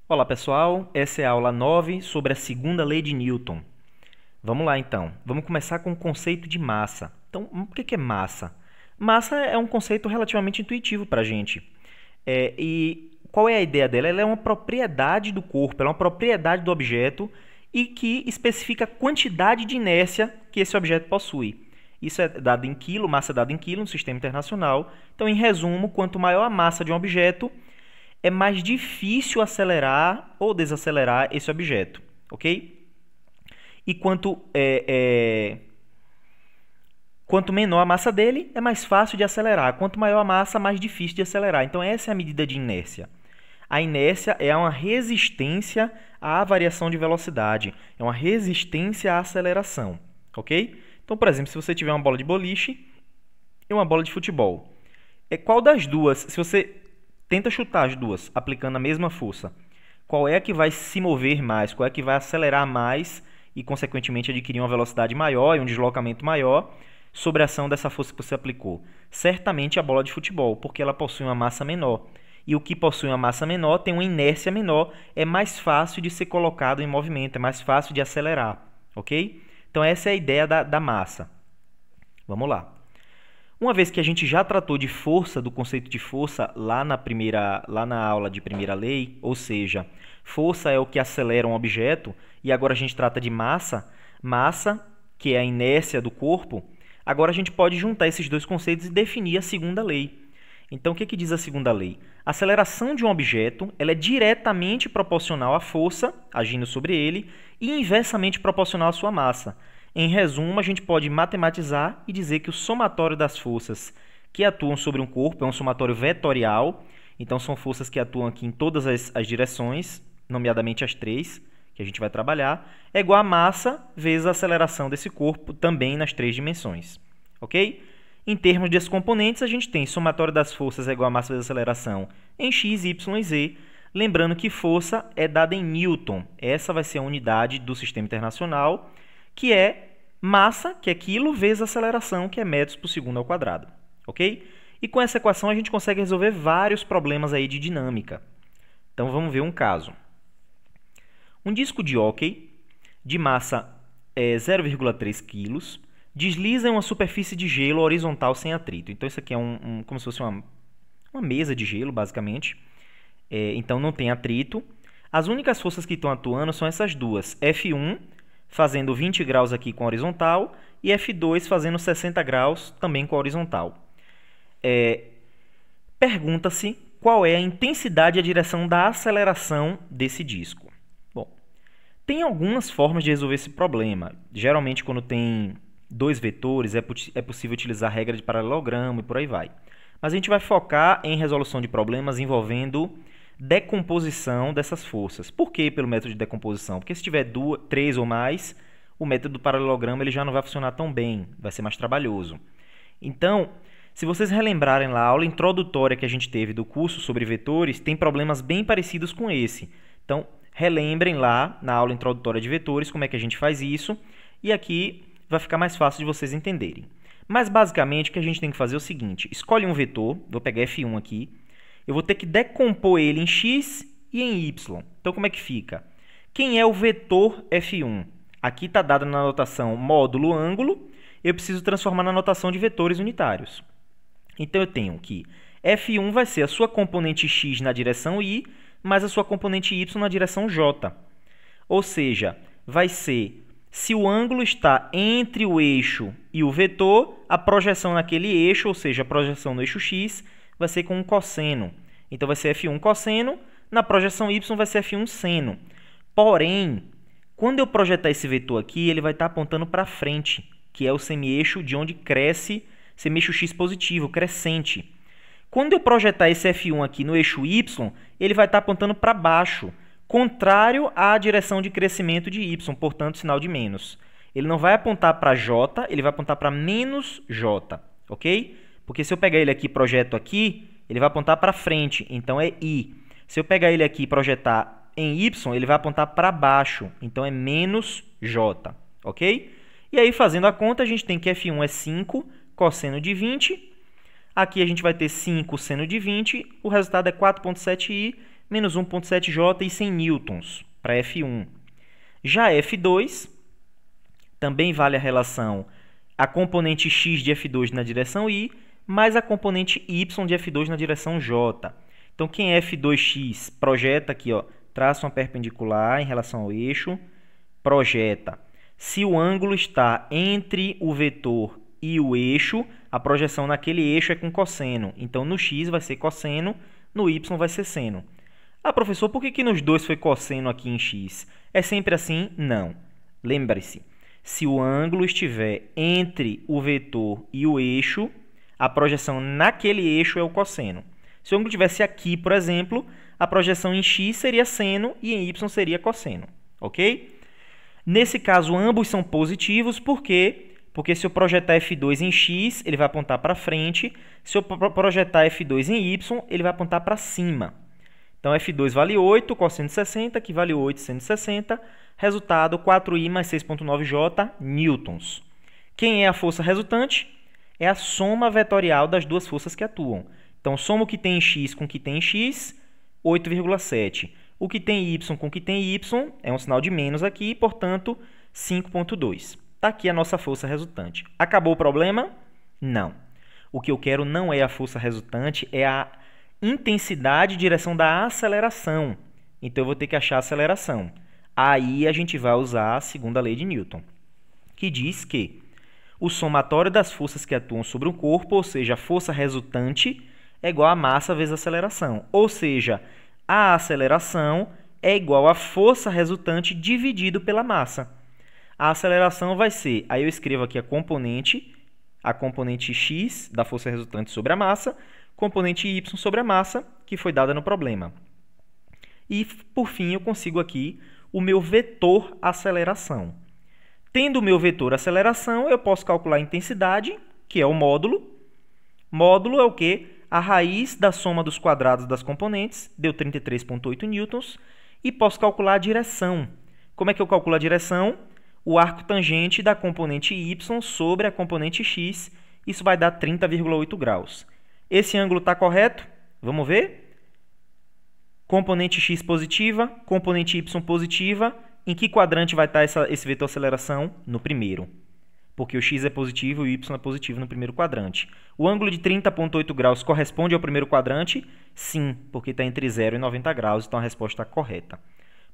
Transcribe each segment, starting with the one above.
Olá pessoal, essa é a aula 9 sobre a segunda lei de Newton. Vamos lá então, vamos começar com o conceito de massa. Então, o que é massa? Massa é um conceito relativamente intuitivo para a gente. E qual é a ideia dela? Ela é uma propriedade do corpo, ela é uma propriedade do objeto e que especifica a quantidade de inércia que esse objeto possui. Isso é dado em quilo, massa é dada em quilo no sistema internacional. Então, em resumo, quanto maior a massa de um objeto, é mais difícil acelerar ou desacelerar esse objeto, ok? E quanto menor a massa dele, é mais fácil de acelerar. Quanto maior a massa, mais difícil de acelerar. Então, essa é a medida de inércia. A inércia é uma resistência à variação de velocidade, é uma resistência à aceleração, ok? Então, por exemplo, se você tiver uma bola de boliche e uma bola de futebol, qual das duas, se você tenta chutar as duas, aplicando a mesma força, qual é a que vai se mover mais, qual é a que vai acelerar mais e, consequentemente, adquirir uma velocidade maior e um deslocamento maior sobre a ação dessa força que você aplicou? Certamente a bola de futebol, porque ela possui uma massa menor. E o que possui uma massa menor tem uma inércia menor, é mais fácil de ser colocado em movimento, é mais fácil de acelerar, ok? Então essa é a ideia da massa. Vamos lá. Uma vez que a gente já tratou de força, do conceito de força, lá na aula de primeira lei, ou seja, força é o que acelera um objeto, e agora a gente trata de massa, que é a inércia do corpo, agora a gente pode juntar esses dois conceitos e definir a segunda lei. Então, o que diz a segunda lei? A aceleração de um objeto ela é diretamente proporcional à força agindo sobre ele e inversamente proporcional à sua massa. Em resumo, a gente pode matematizar e dizer que o somatório das forças que atuam sobre um corpo é um somatório vetorial. Então, são forças que atuam aqui em todas as direções, nomeadamente as três, que a gente vai trabalhar, é igual a massa vezes a aceleração desse corpo também nas três dimensões. Ok? Em termos de componentes, a gente tem somatório das forças é igual a massa vezes a aceleração em x, y e z. Lembrando que força é dada em Newton. Essa vai ser a unidade do sistema internacional, que é massa, que é quilo, vezes aceleração, que é metros por segundo ao quadrado. Ok? E com essa equação a gente consegue resolver vários problemas aí de dinâmica. Então vamos ver um caso. Um disco de hóquei de massa 0,3 kg desliza em uma superfície de gelo horizontal sem atrito. Então isso aqui é como se fosse uma mesa de gelo, basicamente. Então não tem atrito. As únicas forças que estão atuando são essas duas. F1 fazendo 20 graus aqui com a horizontal e F2 fazendo 60 graus também com a horizontal. Pergunta-se qual é a intensidade e a direção da aceleração desse disco. Bom, tem algumas formas de resolver esse problema. Geralmente, quando tem dois vetores, é possível utilizar a regra de paralelogramo e por aí vai. Mas a gente vai focar em resolução de problemas envolvendo decomposição dessas forças. Por que pelo método de decomposição? Porque se tiver três ou mais, o método do paralelogramo ele já não vai funcionar tão bem, vai ser mais trabalhoso. Então, se vocês relembrarem lá a aula introdutória que a gente teve do curso sobre vetores, tem problemas bem parecidos com esse. Então, relembrem lá na aula introdutória de vetores como é que a gente faz isso, e aqui vai ficar mais fácil de vocês entenderem. Mas, basicamente, o que a gente tem que fazer é o seguinte. Escolhe um vetor, vou pegar F1 aqui. Eu vou ter que decompor ele em x e em y. Então, como é que fica? Quem é o vetor F1? Aqui está dado na notação módulo ângulo. Eu preciso transformar na notação de vetores unitários. Então, eu tenho que F1 vai ser a sua componente x na direção y, mais a sua componente y na direção j. Ou seja, vai ser... Se o ângulo está entre o eixo e o vetor, a projeção naquele eixo, ou seja, a projeção no eixo x, vai ser com um cosseno. Então, vai ser F1 cosseno, na projeção y vai ser F1 seno. Porém, quando eu projetar esse vetor aqui, ele vai estar apontando para frente, que é o semi-eixo de onde cresce, semi-eixo x positivo, crescente. Quando eu projetar esse F1 aqui no eixo y, ele vai estar apontando para baixo, contrário à direção de crescimento de y, portanto, sinal de menos. Ele não vai apontar para j, ele vai apontar para menos j, ok? Porque se eu pegar ele aqui e projeto aqui, ele vai apontar para frente, então é i. Se eu pegar ele aqui e projetar em y, ele vai apontar para baixo, então é menos j, ok? E aí, fazendo a conta, a gente tem que F1 é 5 cosseno de 20. Aqui a gente vai ter 5 seno de 20, o resultado é 4,7i menos 1,7J e 100 newtons para F1. Já F2, também vale a relação a componente x de F2 na direção y, mais a componente y de F2 na direção j. Então, quem é F2x? Projeta aqui, ó, traça uma perpendicular em relação ao eixo, projeta. Se o ângulo está entre o vetor e o eixo, a projeção naquele eixo é com cosseno. Então, no x vai ser cosseno, no y vai ser seno. Ah, professor, por que nos dois foi cosseno aqui em x? É sempre assim? Não. Lembre-se, se o ângulo estiver entre o vetor e o eixo, a projeção naquele eixo é o cosseno. Se o ângulo estivesse aqui, por exemplo, a projeção em x seria seno e em y seria cosseno. Ok? Nesse caso, ambos são positivos, por quê? Porque se eu projetar F2 em x, ele vai apontar para frente. Se eu projetar F2 em y, ele vai apontar para cima. Então, F2 vale 8, cosseno de 60, que vale 8, seno de 60. Resultado, 4i mais 6,9j newtons. Quem é a força resultante? É a soma vetorial das duas forças que atuam. Então, soma o que tem em x com o que tem em x, 8,7. O que tem em y com o que tem em y, é um sinal de menos aqui, portanto, 5,2. Está aqui a nossa força resultante. Acabou o problema? Não. O que eu quero não é a força resultante, é a intensidade e direção da aceleração. Então, eu vou ter que achar a aceleração. Aí, a gente vai usar a segunda lei de Newton, que diz que o somatório das forças que atuam sobre um corpo, ou seja, a força resultante, é igual a massa vezes a aceleração. Ou seja, a aceleração é igual à força resultante dividido pela massa. A aceleração vai ser, aí eu escrevo aqui a componente x da força resultante sobre a massa, componente y sobre a massa, que foi dada no problema. E, por fim, eu consigo aqui o meu vetor aceleração. Tendo o meu vetor aceleração, eu posso calcular a intensidade, que é o módulo. Módulo é o quê? A raiz da soma dos quadrados das componentes, deu 33,8 newtons. E posso calcular a direção. Como é que eu calculo a direção? O arco tangente da componente y sobre a componente x. Isso vai dar 30,8 graus. Esse ângulo está correto? Vamos ver? Componente x positiva, componente y positiva. Em que quadrante vai estar esse vetor aceleração? No primeiro. Porque o x é positivo e o y é positivo no primeiro quadrante. O ângulo de 30,8 graus corresponde ao primeiro quadrante? Sim, porque está entre 0 e 90 graus, então a resposta está correta.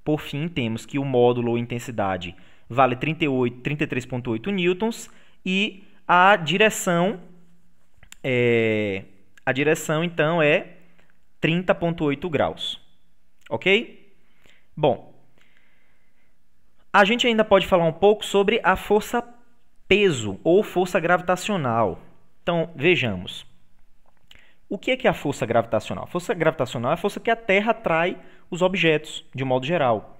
Por fim, temos que o módulo ou intensidade vale 33,8 newtons e a direção, então, é 30,8 graus. Ok? Bom, a gente ainda pode falar um pouco sobre a força-peso ou força gravitacional. Então, vejamos. O que é a força gravitacional? A força gravitacional é a força que a Terra atrai os objetos, de um modo geral.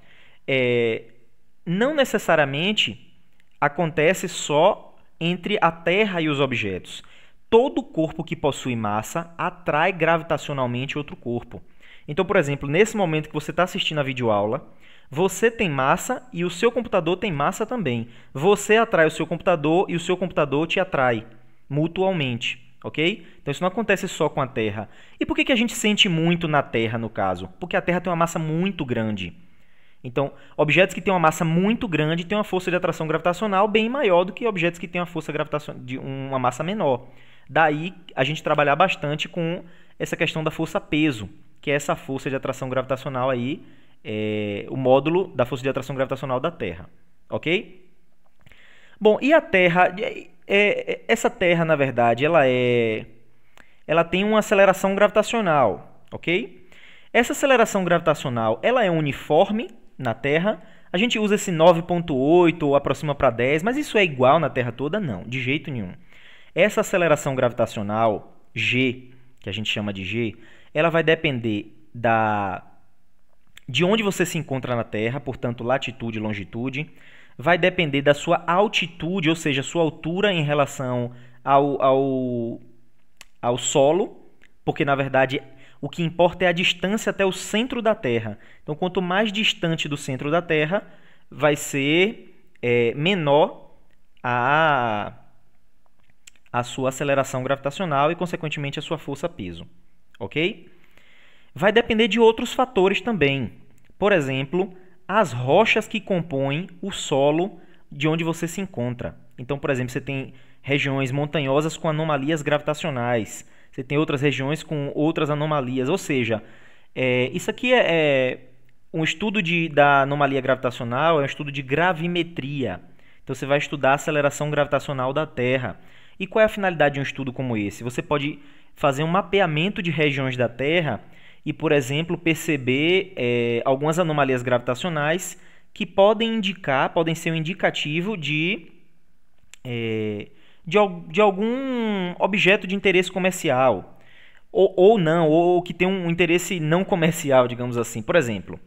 Não necessariamente acontece só entre a Terra e os objetos. Todo corpo que possui massa atrai gravitacionalmente outro corpo. Então, por exemplo, nesse momento que você está assistindo a videoaula, você tem massa e o seu computador tem massa também. Você atrai o seu computador e o seu computador te atrai mutualmente. Ok? Então, isso não acontece só com a Terra. E por que a gente sente muito na Terra, no caso? Porque a Terra tem uma massa muito grande. Então, objetos que têm uma massa muito grande têm uma força de atração gravitacional bem maior do que objetos que têm uma força de uma massa menor. Daí, a gente trabalhar bastante com essa questão da força-peso, que é essa força de atração gravitacional aí, o módulo da força de atração gravitacional da Terra. Ok? Bom, e a Terra... essa Terra, na verdade, ela tem uma aceleração gravitacional, ok? Essa aceleração gravitacional, ela é uniforme na Terra. A gente usa esse 9,8 ou aproxima para 10, mas isso é igual na Terra toda? Não, de jeito nenhum. Essa aceleração gravitacional, G, que a gente chama de G, ela vai depender de onde você se encontra na Terra, portanto, latitude e longitude. Vai depender da sua altitude, ou seja, sua altura em relação ao solo, porque, na verdade, o que importa é a distância até o centro da Terra. Então, quanto mais distante do centro da Terra, vai ser menor a sua aceleração gravitacional e, consequentemente, a sua força-peso. Ok? vai depender de outros fatores também. Por exemplo, as rochas que compõem o solo de onde você se encontra. Então, por exemplo, você tem regiões montanhosas com anomalias gravitacionais. Você tem outras regiões com outras anomalias. Ou seja, isso aqui é um estudo da anomalia gravitacional, é um estudo de gravimetria. Então, você vai estudar a aceleração gravitacional da Terra. E qual é a finalidade de um estudo como esse? Você pode fazer um mapeamento de regiões da Terra e, por exemplo, perceber algumas anomalias gravitacionais que podem ser um indicativo de algum objeto de interesse comercial. Ou não, ou que tem um interesse não comercial, digamos assim. Por exemplo,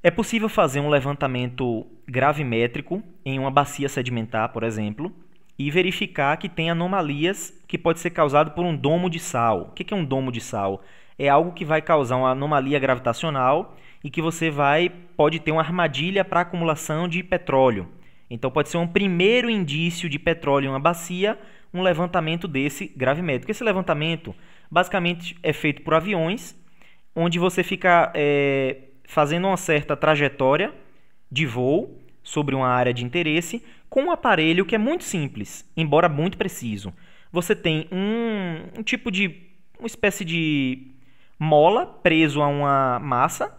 é possível fazer um levantamento gravimétrico em uma bacia sedimentar, por exemplo, e verificar que tem anomalias que pode ser causado por um domo de sal. O que é um domo de sal? É algo que vai causar uma anomalia gravitacional e que você pode ter uma armadilha para acumulação de petróleo. Então pode ser um primeiro indício de petróleo em uma bacia, um levantamento desse gravimétrico. Esse levantamento basicamente é feito por aviões, onde você fica fazendo uma certa trajetória de voo sobre uma área de interesse com um aparelho que é muito simples, embora muito preciso. Você tem uma espécie de mola preso a uma massa,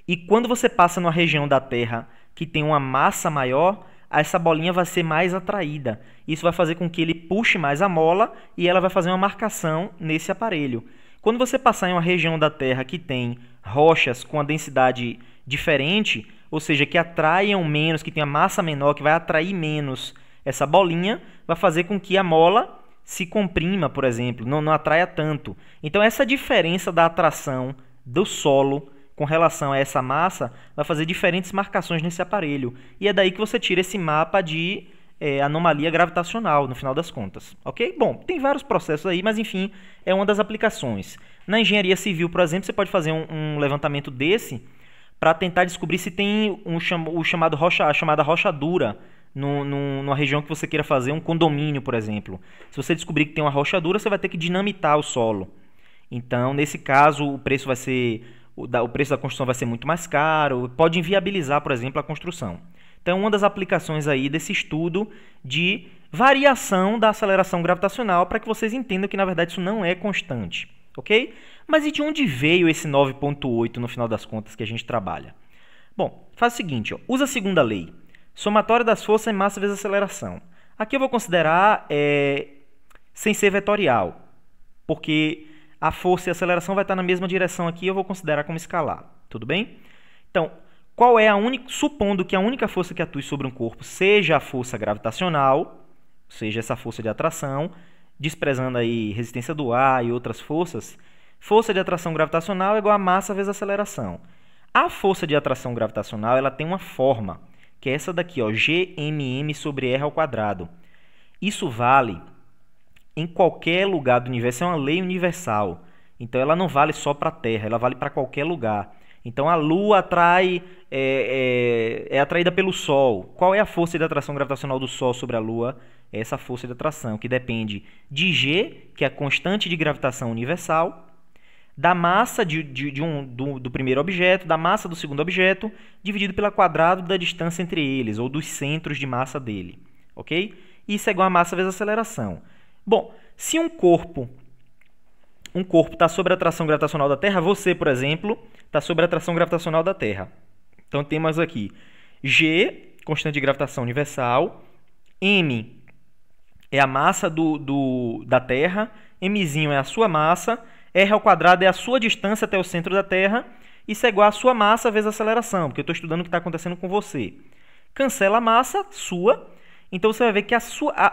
e quando você passa numa região da Terra que tem uma massa maior, essa bolinha vai ser mais atraída. Isso vai fazer com que ele puxe mais a mola e ela vai fazer uma marcação nesse aparelho. Quando você passar em uma região da Terra que tem rochas com a densidade diferente, ou seja, que atraiam menos, que tem a massa menor, que vai atrair menos essa bolinha, vai fazer com que a mola se comprima, por exemplo, não atraia tanto. Então, essa diferença da atração do solo com relação a essa massa vai fazer diferentes marcações nesse aparelho. E é daí que você tira esse mapa de anomalia gravitacional, no final das contas. Ok? Bom, tem vários processos aí, mas enfim, é uma das aplicações. Na engenharia civil, por exemplo, você pode fazer um levantamento desse para tentar descobrir se tem a chamada rocha dura numa região que você queira fazer um condomínio, por exemplo. Se você descobrir que tem uma rocha dura, você vai ter que dinamitar o solo. Então, nesse caso, o preço da construção vai ser muito mais caro, pode inviabilizar, por exemplo, a construção. Então, uma das aplicações aí desse estudo de variação da aceleração gravitacional, para que vocês entendam que, na verdade, isso não é constante. Ok? Mas e de onde veio esse 9,8 no final das contas que a gente trabalha? Bom, faz o seguinte, usa a segunda lei. Somatória das forças em massa vezes aceleração. Aqui eu vou considerar sem ser vetorial, porque a força e a aceleração vai estar na mesma direção aqui, eu vou considerar como escalar. Tudo bem? Então, supondo que a única força que atue sobre um corpo seja a força gravitacional, seja essa força de atração, desprezando aí resistência do ar e outras forças, força de atração gravitacional é igual a massa vezes aceleração. A força de atração gravitacional ela tem uma forma, que é essa daqui, ó, Gmm sobre r ao quadrado. Isso vale em qualquer lugar do universo, é uma lei universal. Então ela não vale só para a Terra, ela vale para qualquer lugar. Então a Lua é atraída pelo Sol. Qual é a força de atração gravitacional do Sol sobre a Lua? É essa força de atração, que depende de G, que é a constante de gravitação universal, da massa do primeiro objeto, da massa do segundo objeto, dividido pelo quadrado da distância entre eles, ou dos centros de massa dele. Ok? Isso é igual a massa vezes aceleração. Bom, se um corpo está sob a atração gravitacional da Terra, você, por exemplo, está sob a atração gravitacional da Terra. Então, temos aqui G, constante de gravitação universal, M é a massa da Terra, Mzinho é a sua massa, R ao quadrado é a sua distância até o centro da Terra, isso é igual a sua massa vezes a aceleração, porque eu estou estudando o que está acontecendo com você. Cancela a massa sua, então você vai ver que a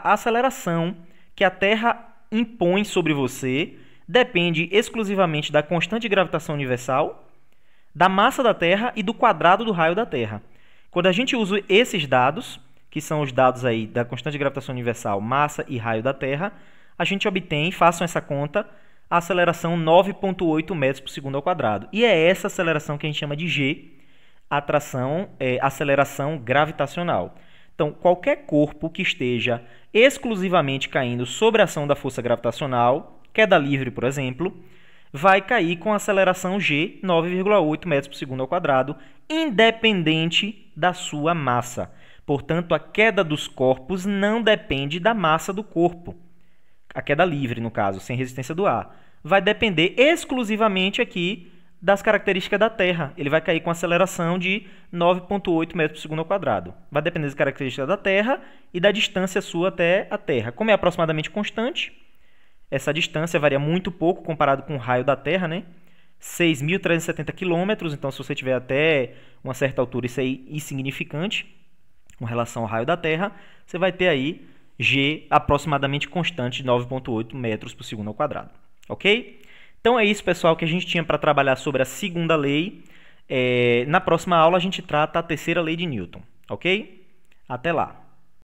aceleração que a Terra impõe sobre você depende exclusivamente da constante de gravitação universal, da massa da Terra e do quadrado do raio da Terra. Quando a gente usa esses dados, que são os dados aí da constante de gravitação universal, massa e raio da Terra, a gente obtém, façam essa conta, a aceleração 9,8 metros por segundo ao quadrado. E é essa aceleração que a gente chama de G, aceleração gravitacional. Então, qualquer corpo que esteja exclusivamente caindo sob a ação da força gravitacional, queda livre, por exemplo, vai cair com aceleração g, 9,8 metros por segundo ao quadrado, independente da sua massa. Portanto, a queda dos corpos não depende da massa do corpo. A queda livre, no caso, sem resistência do ar. Vai depender exclusivamente aqui das características da Terra. Ele vai cair com aceleração de 9,8 metros por segundo ao quadrado. Vai depender das características da Terra e da distância sua até a Terra. Como é aproximadamente constante, essa distância varia muito pouco comparado com o raio da Terra, né? 6.370 km, então se você tiver até uma certa altura, isso é insignificante com relação ao raio da Terra, você vai ter aí G aproximadamente constante de 9,8 metros por segundo ao quadrado. Ok? Então é isso, pessoal, que a gente tinha para trabalhar sobre a segunda lei. Na próxima aula a gente trata a terceira lei de Newton. Ok? Até lá!